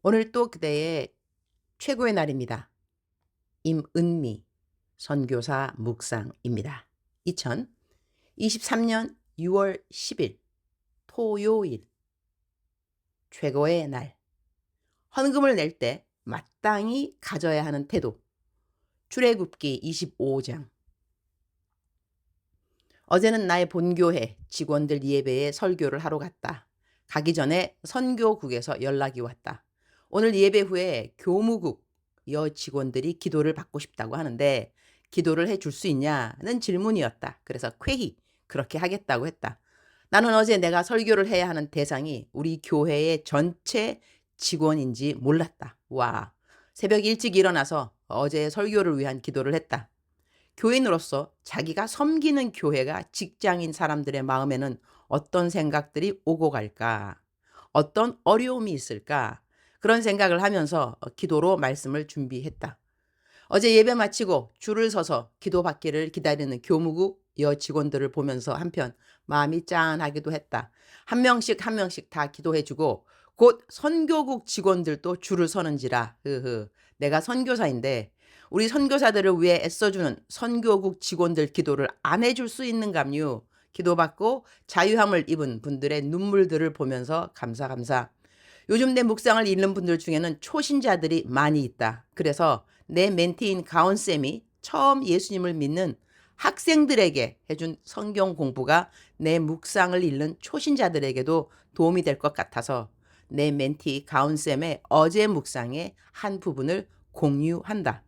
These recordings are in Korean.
오늘 또 그대의 최고의 날입니다. 임은미 선교사 묵상입니다. 2023년 6월 10일 토요일 최고의 날. 헌금을 낼 때 마땅히 가져야 하는 태도. 출애굽기 25장. 어제는 나의 본교회 직원들 예배에 설교를 하러 갔다. 가기 전에 선교국에서 연락이 왔다. 오늘 예배 후에 교무국 여 직원들이 기도를 받고 싶다고 하는데 기도를 해줄 수 있냐는 질문이었다. 그래서 쾌히 그렇게 하겠다고 했다. 나는 어제 내가 설교를 해야 하는 대상이 우리 교회의 전체 직원인지 몰랐다. 와, 새벽 일찍 일어나서 어제 설교를 위한 기도를 했다. 교인으로서 자기가 섬기는 교회가 직장인 사람들의 마음에는 어떤 생각들이 오고 갈까? 어떤 어려움이 있을까? 그런 생각을 하면서 기도로 말씀을 준비했다. 어제 예배 마치고 줄을 서서 기도받기를 기다리는 교무국 여 직원들을 보면서 한편 마음이 짠하기도 했다. 한 명씩 한 명씩 다 기도해주고 곧 선교국 직원들도 줄을 서는지라. 내가 선교사인데 우리 선교사들을 위해 애써주는 선교국 직원들 기도를 안 해줄 수 있는감요. 기도받고 자유함을 입은 분들의 눈물들을 보면서 감사. 요즘 내 묵상을 읽는 분들 중에는 초신자들이 많이 있다. 그래서 내 멘티인 가온쌤이 처음 예수님을 믿는 학생들에게 해준 성경 공부가 내 묵상을 읽는 초신자들에게도 도움이 될 것 같아서 내 멘티 가온쌤의 어제 묵상의 한 부분을 공유한다.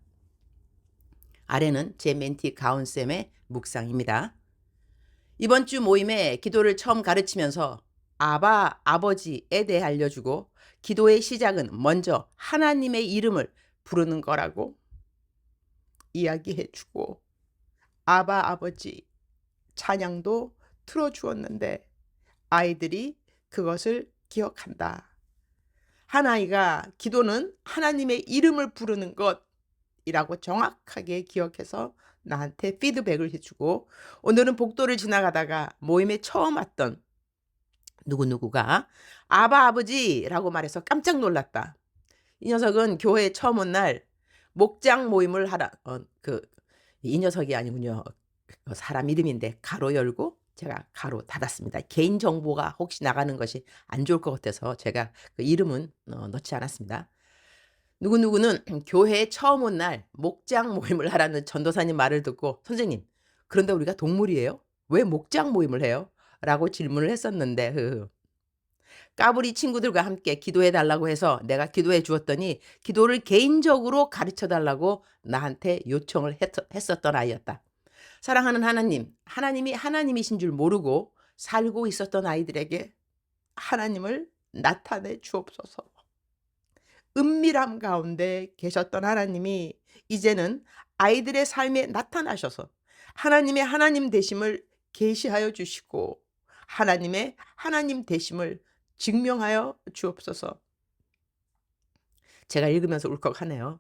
아래는 제 멘티 가온쌤의 묵상입니다. 이번 주 모임에 기도를 처음 가르치면서 아바, 아버지에 대해 알려주고 기도의 시작은 먼저 하나님의 이름을 부르는 거라고 이야기해주고 아바, 아버지 찬양도 틀어주었는데 아이들이 그것을 기억한다. 한 아이가 기도는 하나님의 이름을 부르는 것이라고 정확하게 기억해서 나한테 피드백을 해주고 오늘은 복도를 지나가다가 모임에 처음 왔던 누구누구가 아바 아버지라고 말해서 깜짝 놀랐다. 이 녀석은 교회에 처음 온 날 목장 모임을 하라. 이 녀석이 아니군요. 사람 이름인데 가로 열고 제가 가로 닫았습니다. 개인 정보가 혹시 나가는 것이 안 좋을 것 같아서 제가 그 이름은 넣지 않았습니다. 누구누구는 교회에 처음 온 날 목장 모임을 하라는 전도사님 말을 듣고 선생님, 그런데 우리가 동물이에요? 왜 목장 모임을 해요? 라고 질문을 했었는데 까불이 친구들과 함께 기도해 달라고 해서 내가 기도해 주었더니 기도를 개인적으로 가르쳐 달라고 나한테 요청을 했었던 아이였다. 사랑하는 하나님, 하나님이 하나님이신 줄 모르고 살고 있었던 아이들에게 하나님을 나타내 주옵소서. 은밀함 가운데 계셨던 하나님이 이제는 아이들의 삶에 나타나셔서 하나님의 하나님 되심을 계시하여 주시고 하나님의 하나님 되심을 증명하여 주옵소서. 제가 읽으면서 울컥하네요.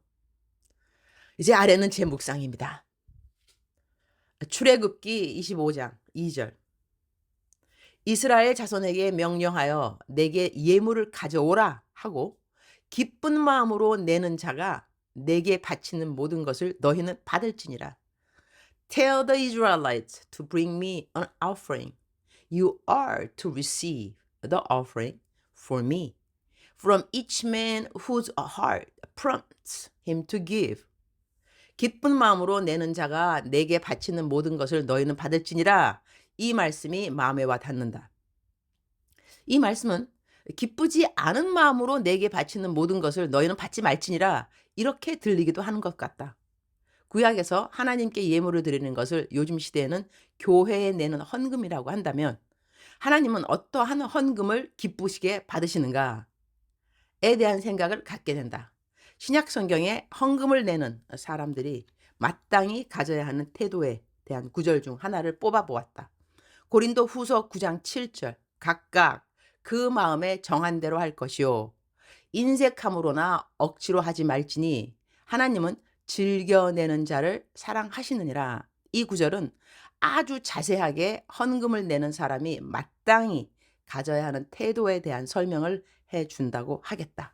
이제 아래는 제 묵상입니다. 출애굽기 25장 2절. 이스라엘 자손에게 명령하여 내게 예물을 가져오라 하고 기쁜 마음으로 내는 자가 내게 바치는 모든 것을 너희는 받을지니라. Tell the Israelites to bring me an offering. You are to receive the offering for me. From each man whose heart prompts him to give. 기쁜 마음으로 내는 자가 내게 바치는 모든 것을 너희는 받을지니라. 이 말씀이 마음에 와 닿는다. 이 말씀은 기쁘지 않은 마음으로 내게 바치는 모든 것을 너희는 받지 말지니라 이렇게 들리기도 하는 것 같다. 구약에서 하나님께 예물을 드리는 것을 요즘 시대에는 교회에 내는 헌금이라고 한다면 하나님은 어떠한 헌금을 기쁘시게 받으시는가에 대한 생각을 갖게 된다. 신약 성경에 헌금을 내는 사람들이 마땅히 가져야 하는 태도에 대한 구절 중 하나를 뽑아 보았다. 고린도 후서 9장 7절. 각각 그 마음에 정한 대로 할 것이요 인색함으로나 억지로 하지 말지니 하나님은 즐겨내는 자를 사랑하시느니라. 이 구절은 아주 자세하게 헌금을 내는 사람이 마땅히 가져야 하는 태도에 대한 설명을 해준다고 하겠다.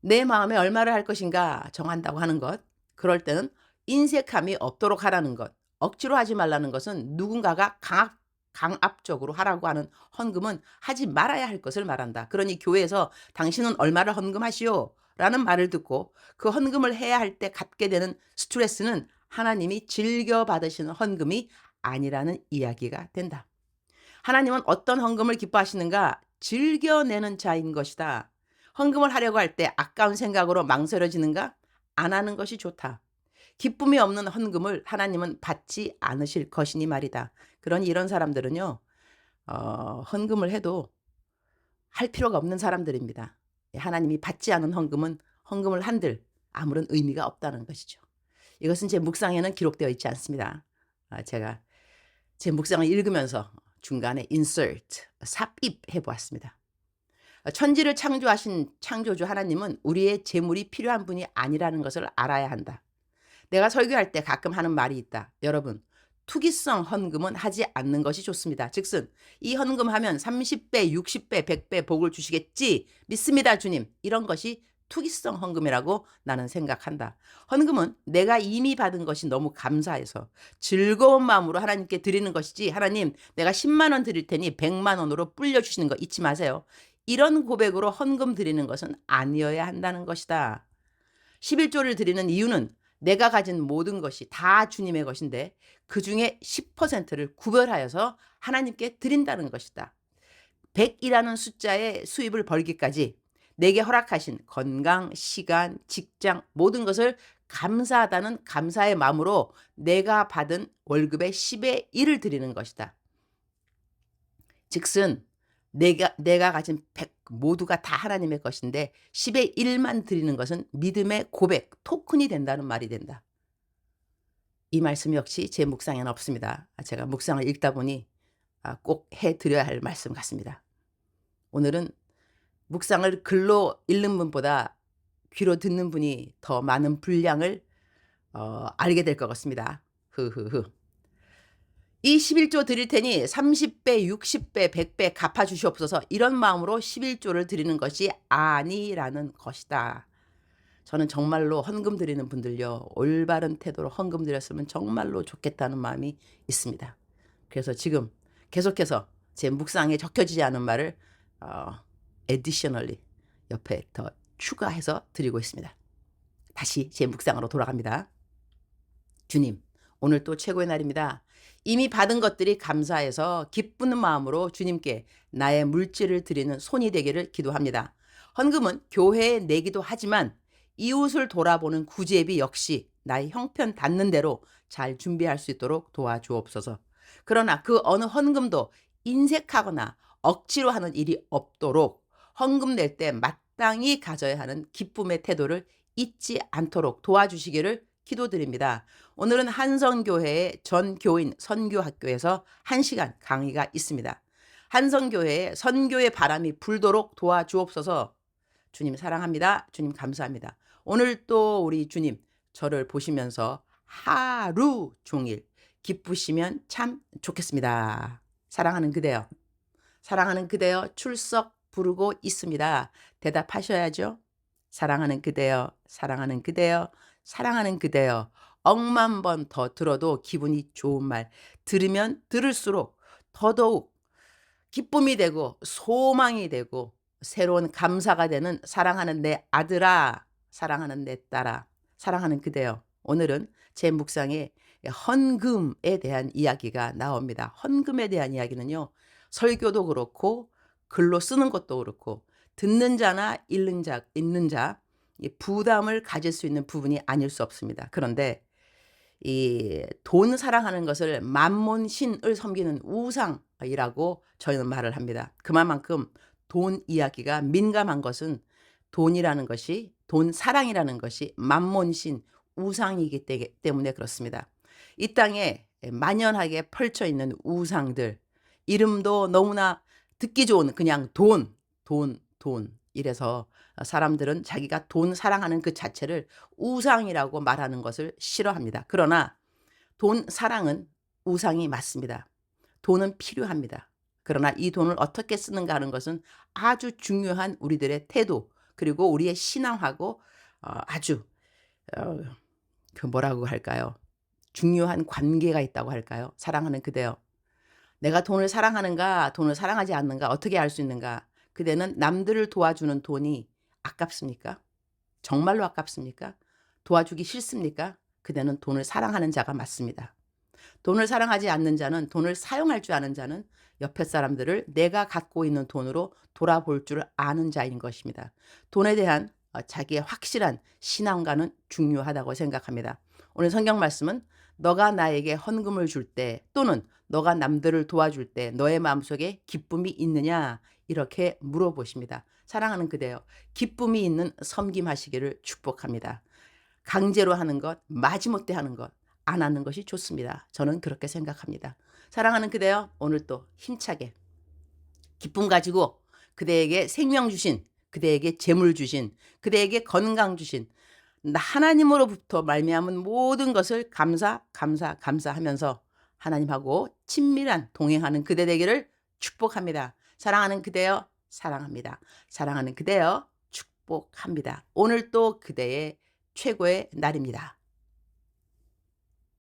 내 마음에 얼마를 할 것인가 정한다고 하는 것. 그럴 때는 인색함이 없도록 하라는 것. 억지로 하지 말라는 것은 누군가가 강압적으로 하라고 하는 헌금은 하지 말아야 할 것을 말한다. 그러니 교회에서 당신은 얼마를 헌금하시오? 라는 말을 듣고 그 헌금을 해야 할 때 갖게 되는 스트레스는 하나님이 즐겨 받으시는 헌금이 아니라는 이야기가 된다. 하나님은 어떤 헌금을 기뻐하시는가? 즐겨내는 자인 것이다. 헌금을 하려고 할 때 아까운 생각으로 망설여지는가? 안 하는 것이 좋다. 기쁨이 없는 헌금을 하나님은 받지 않으실 것이니 말이다. 그러니 이런 사람들은요, 헌금을 해도 할 필요가 없는 사람들입니다. 하나님이 받지 않은 헌금은 헌금을 한들 아무런 의미가 없다는 것이죠. 이것은 제 묵상에는 기록되어 있지 않습니다. 제가 제 묵상을 읽으면서 중간에 insert, 삽입해 보았습니다. 천지를 창조하신 창조주 하나님은 우리의 재물이 필요한 분이 아니라는 것을 알아야 한다. 내가 설교할 때 가끔 하는 말이 있다. 여러분, 투기성 헌금은 하지 않는 것이 좋습니다. 즉슨 이 헌금하면 30배, 60배, 100배 복을 주시겠지. 믿습니다, 주님. 이런 것이 투기성 헌금이라고 나는 생각한다. 헌금은 내가 이미 받은 것이 너무 감사해서 즐거운 마음으로 하나님께 드리는 것이지, 하나님 내가 10만 원 드릴 테니 100만 원으로 불려주시는 거 잊지 마세요. 이런 고백으로 헌금 드리는 것은 아니어야 한다는 것이다. 11조를 드리는 이유는 내가 가진 모든 것이 다 주님의 것인데 그중에 10%를 구별하여서 하나님께 드린다는 것이다. 100이라는 숫자의 수입을 벌기까지 내게 허락하신 건강, 시간, 직장 모든 것을 감사하다는 감사의 마음으로 내가 받은 월급의 10의 1을 드리는 것이다. 즉슨 내가 가진 100 모두가 다 하나님의 것인데 10의 1만 드리는 것은 믿음의 고백, 토큰이 된다는 말이 된다. 이 말씀 역시 제 묵상에는 없습니다. 제가 묵상을 읽다 보니 꼭 해드려야 할 말씀 같습니다. 오늘은 묵상을 글로 읽는 분보다 귀로 듣는 분이 더 많은 분량을 알게 될 것 같습니다. 흐흐흐. 이 11조 드릴 테니 30배, 60배, 100배 갚아 주시옵소서. 이런 마음으로 11조를 드리는 것이 아니라는 것이다. 저는 정말로 헌금 드리는 분들요, 올바른 태도로 헌금 드렸으면 정말로 좋겠다는 마음이 있습니다. 그래서 지금 계속해서 제 묵상에 적혀지지 않은 말을 additionally 옆에 더 추가해서 드리고 있습니다. 다시 제 묵상으로 돌아갑니다. 주님, 오늘 또 최고의 날입니다. 이미 받은 것들이 감사해서 기쁘는 마음으로 주님께 나의 물질을 드리는 손이 되기를 기도합니다. 헌금은 교회에 내기도 하지만 이웃을 돌아보는 구제비 역시 나의 형편 닿는 대로 잘 준비할 수 있도록 도와주옵소서. 그러나 그 어느 헌금도 인색하거나 억지로 하는 일이 없도록 헌금 낼 때 마땅히 가져야 하는 기쁨의 태도를 잊지 않도록 도와주시기를 기도드립니다. 오늘은 한성교회의 전 교인 선교학교에서 1시간 강의가 있습니다. 한성교회에 선교의 바람이 불도록 도와주옵소서. 주님 사랑합니다. 주님 감사합니다. 오늘 또 우리 주님 저를 보시면서 하루 종일 기쁘시면 참 좋겠습니다. 사랑하는 그대여. 사랑하는 그대여 출석 부르고 있습니다. 대답하셔야죠. 사랑하는 그대여, 사랑하는 그대여, 사랑하는 그대여. 억만 번 더 들어도 기분이 좋은 말. 들으면 들을수록 더더욱 기쁨이 되고 소망이 되고 새로운 감사가 되는 사랑하는 내 아들아, 사랑하는 내 딸아, 사랑하는 그대여. 오늘은 제 묵상에 헌금에 대한 이야기가 나옵니다. 헌금에 대한 이야기는요, 설교도 그렇고 글로 쓰는 것도 그렇고 듣는 자나 읽는 자 부담을 가질 수 있는 부분이 아닐 수 없습니다. 그런데 이 돈 사랑하는 것을 만몬신을 섬기는 우상이라고 저희는 말을 합니다. 그만큼 돈 이야기가 민감한 것은 돈이라는 것이, 돈 사랑이라는 것이 만몬신 우상이기 때문에 그렇습니다. 이 땅에 만연하게 펼쳐 있는 우상들, 이름도 너무나 듣기 좋은 그냥 돈 이래서 사람들은 자기가 돈 사랑하는 그 자체를 우상이라고 말하는 것을 싫어합니다. 그러나 돈 사랑은 우상이 맞습니다. 돈은 필요합니다. 그러나 이 돈을 어떻게 쓰는가 하는 것은 아주 중요한 우리들의 태도, 그리고 우리의 신앙하고 아주 어 그 뭐라고 할까요? 중요한 관계가 있다고 할까요? 사랑하는 그대여. 내가 돈을 사랑하는가 돈을 사랑하지 않는가 어떻게 알 수 있는가? 그대는 남들을 도와주는 돈이 아깝습니까? 정말로 아깝습니까? 도와주기 싫습니까? 그대는 돈을 사랑하는 자가 맞습니다. 돈을 사랑하지 않는 자는 돈을 사용할 줄 아는 자는 옆에 사람들을 내가 갖고 있는 돈으로 돌아볼 줄 아는 자인 것입니다. 돈에 대한 자기의 확실한 신앙과는 중요하다고 생각합니다. 오늘 성경 말씀은 너가 나에게 헌금을 줄 때 또는 너가 남들을 도와줄 때 너의 마음속에 기쁨이 있느냐 이렇게 물어보십니다. 사랑하는 그대여 기쁨이 있는 섬김하시기를 축복합니다. 강제로 하는 것, 마지못해 하는 것, 안 하는 것이 좋습니다. 저는 그렇게 생각합니다. 사랑하는 그대여, 오늘 또 힘차게 기쁨 가지고 그대에게 생명 주신, 그대에게 재물 주신, 그대에게 건강 주신 하나님으로부터 말미암은 모든 것을 감사, 감사, 감사하면서 하나님하고 친밀한 동행하는 그대 되기를 축복합니다. 사랑하는 그대여, 사랑합니다. 사랑하는 그대여, 축복합니다. 오늘 또 그대의 최고의 날입니다.